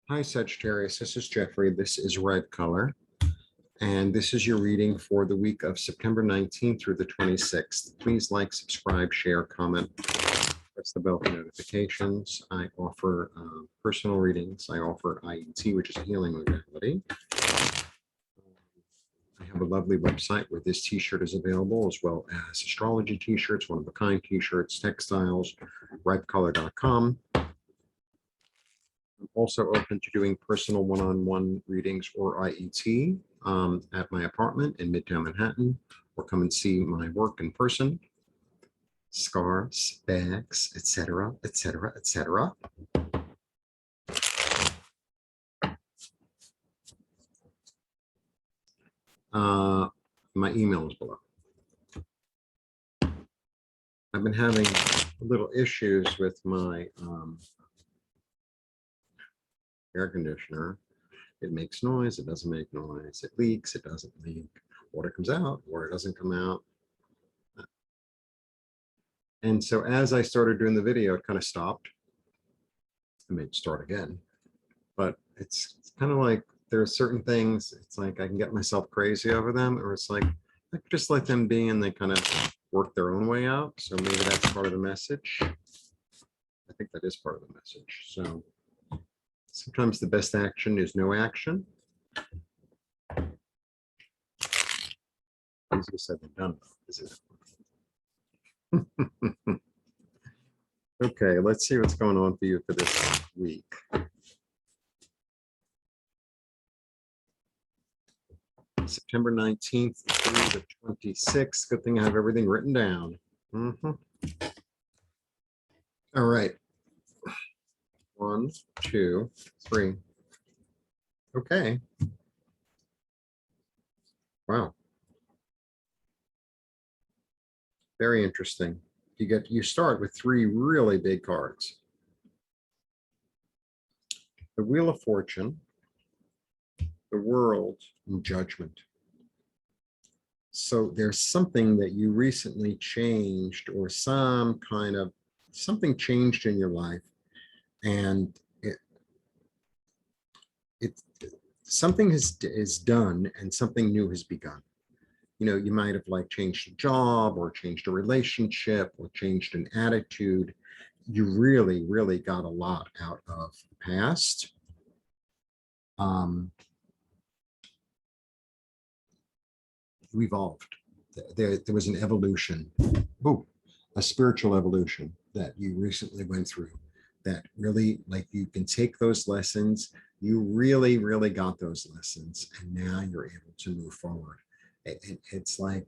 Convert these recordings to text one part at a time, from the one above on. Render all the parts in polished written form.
Hi, Sagittarius. This is Jeffrey. This is Red Color. And this is your reading for the week of September 19th through the 26th. Please like, subscribe, share, comment, press the bell for notifications. I offer personal readings. I offer IET, which is a healing modality. I have a lovely website where this t-shirt is available, as well as astrology t-shirts, one-of-a-kind t-shirts, textiles, redcolor.com. I'm also open to doing personal one-on-one readings or IET at my apartment in Midtown Manhattan, or come and see my work in person. Scarves, bags, etc., etc., etc. My email is below. I've been having little issues with my air conditioner. It makes noise, it doesn't make noise, it leaks, it doesn't leak, water comes out, water doesn't come out. And so as I started doing the video, it kind of stopped. I may start again, but it's kind of like there are certain things, it's like I can get myself crazy over them, or it's like I could just let them be and they kind of work their own way out. So maybe that's part of the message. I think that is part of the message. So sometimes the best action is no action. Easier said than done, isn't it? Okay, let's see what's going on for you for this week. September 19th through the 26th. Good thing I have everything written down. All right. 1, 2, 3. Okay. Wow. Very interesting. You start with 3 really big cards. The Wheel of Fortune, the World, and Judgment. So there's something that you recently changed, or something changed in your life, and something is done and something new has begun. You know, you might have like changed a job or changed a relationship or changed an attitude. You really, really got a lot out of the past. You evolved. There was an evolution, a spiritual evolution that you recently went through that really, like, you can take those lessons. You really, really got those lessons, and now you're able to move forward. It's like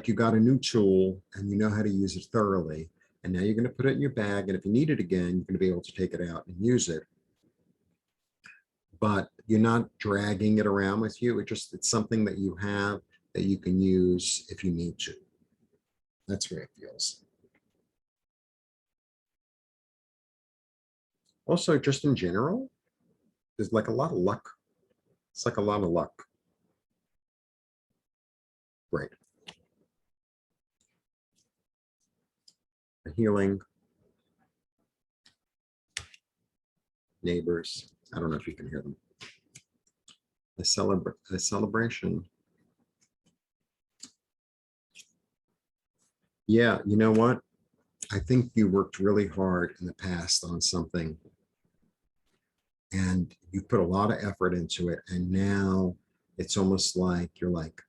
you got a new tool and you know how to use it thoroughly, and now you're going to put it in your bag, and if you need it again, you're going to be able to take it out and use it. But you're not dragging it around with you. It's something that you have that you can use if you need to. That's the way it feels. Also, just in general, there's like a lot of luck. It's like a lot of luck. Great. Healing. Neighbors. I don't know if you can hear them. A celebration. Yeah, you know what? I think you worked really hard in the past on something, and you put a lot of effort into it, and now it's almost like you're like,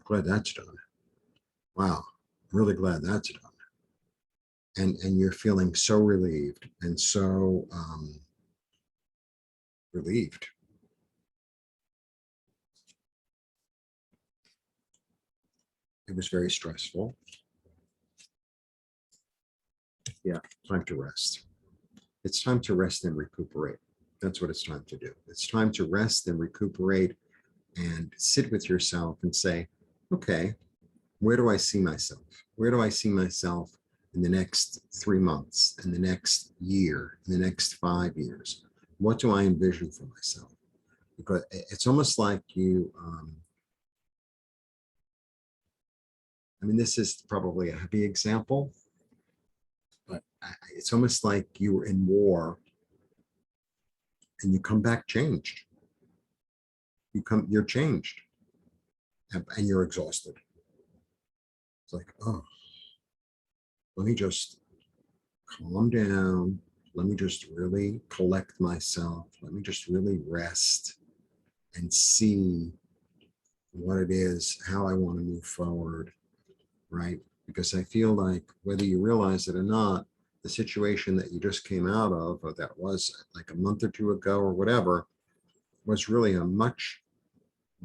glad that's done. Wow, I'm really glad that's done. And you're feeling so relieved and so relieved. It was very stressful. Yeah, time to rest. It's time to rest and recuperate. That's what it's time to do. It's time to rest and recuperate and sit with yourself and say, okay, where do I see myself? Where do I see myself in the next 3 months, in the next year, in the next 5 years? What do I envision for myself? Because it's almost like I mean, this is probably a happy example, but it's almost like you were in war and you come back changed. You're changed and you're exhausted. It's like, oh, let me just calm down. Let me just really collect myself. Let me just really rest and see what it is, how I want to move forward, right? Because I feel like whether you realize it or not, the situation that you just came out of, or that was like a month or two ago or whatever, was really a much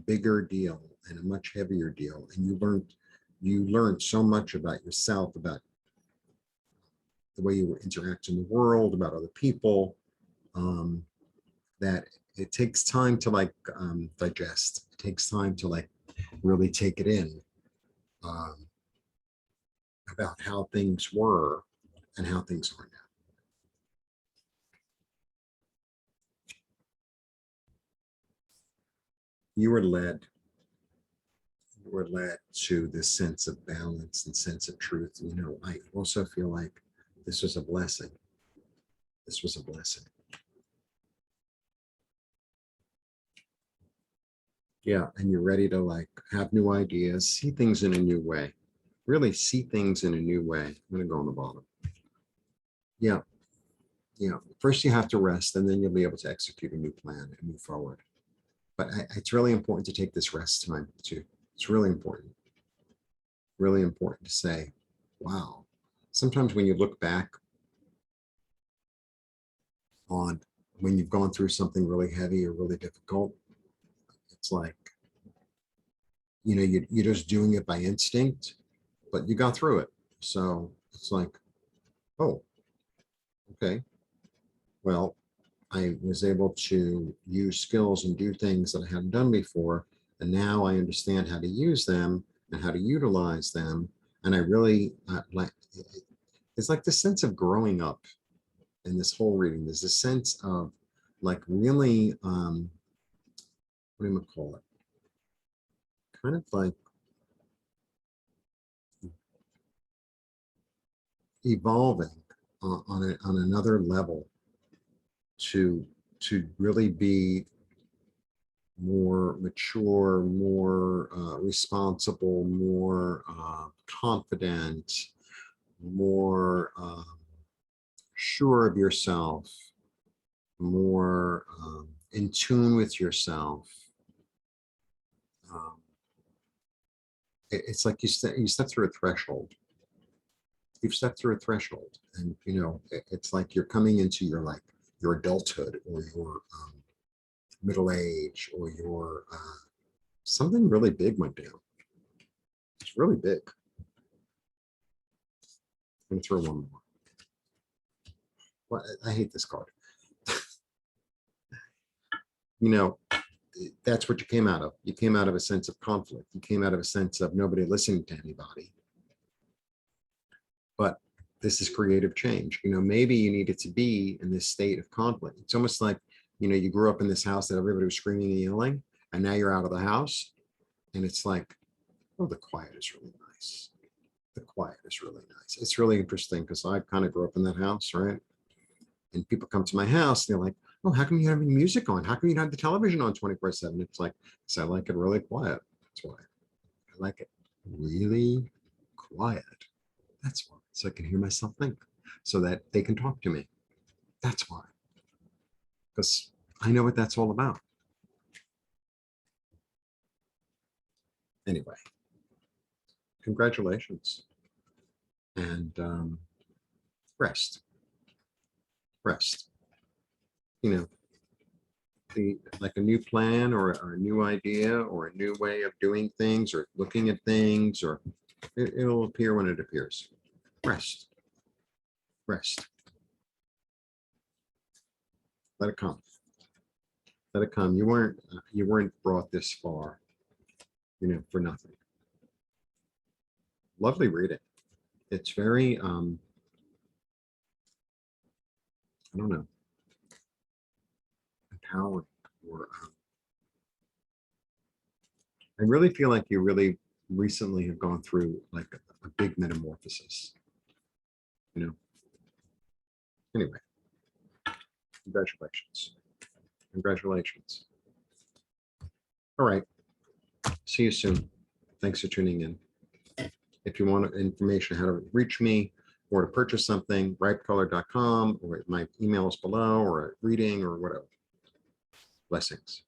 bigger deal and a much heavier deal. And you learned so much about yourself, about the way you interact in the world, about other people, um, that it takes time to like digest. It takes time to like really take it in, um, about how things were and how things are now. You were led. You were led to this sense of balance and sense of truth. You know, I also feel like this was a blessing. This was a blessing. Yeah, and you're ready to like have new ideas, see things in a new way. Really see things in a new way. I'm gonna go on the bottom. Yeah, yeah. First you have to rest, and then you'll be able to execute a new plan and move forward. But it's really important to take this rest time too. It's really important to say, wow. Sometimes when you look back on when you've gone through something really heavy or really difficult, it's like, you know, you're just doing it by instinct, but you got through it. So it's like, oh, okay, well, I was able to use skills and do things that I hadn't done before. And now I understand how to use them and how to utilize them. And I really like, it's like the sense of growing up in this whole reading. There's a sense of like really, what do you call it? Kind of like evolving on another level to really be more mature, more responsible, more confident, more sure of yourself, more in tune with yourself. Um, it's like you step through a threshold. You've stepped through a threshold, and you know it's like you're coming into your like your adulthood or your middle age or your something really big went down. It's really big. I'm gonna throw one more. Well, I hate this card. You know, that's what you came out of. You came out of a sense of conflict. You came out of a sense of nobody listening to anybody. But this is creative change. You know, maybe you needed to be in this state of conflict. It's almost like, you know, you grew up in this house that everybody was screaming and yelling, and now you're out of the house, and it's like, oh, the quiet is really nice. The quiet is really nice. It's really interesting because I kind of grew up in that house, right? And people come to my house, and they're like, oh, how come you have any music on? How come you don't have the television on 24/7? It's like, because I like it really quiet. That's why. I like it really quiet. That's why. So I can hear myself think, so that they can talk to me. That's why. Because I know what that's all about. Anyway, congratulations. And rest. Rest. You know, like a new plan or a new idea or a new way of doing things or looking at things, or it'll appear when it appears. Rest. Rest. Let it come. Let it come. You weren't brought this far, you know, for nothing. Lovely reading. It's very I don't know, empowering, or I really feel like you really recently have gone through like a big metamorphosis, you know. Anyway, congratulations. Congratulations. All right. See you soon. Thanks for tuning in. If you want information how to reach me or to purchase something, ripecolor.com, or my emails below, or at reading, or whatever. Blessings.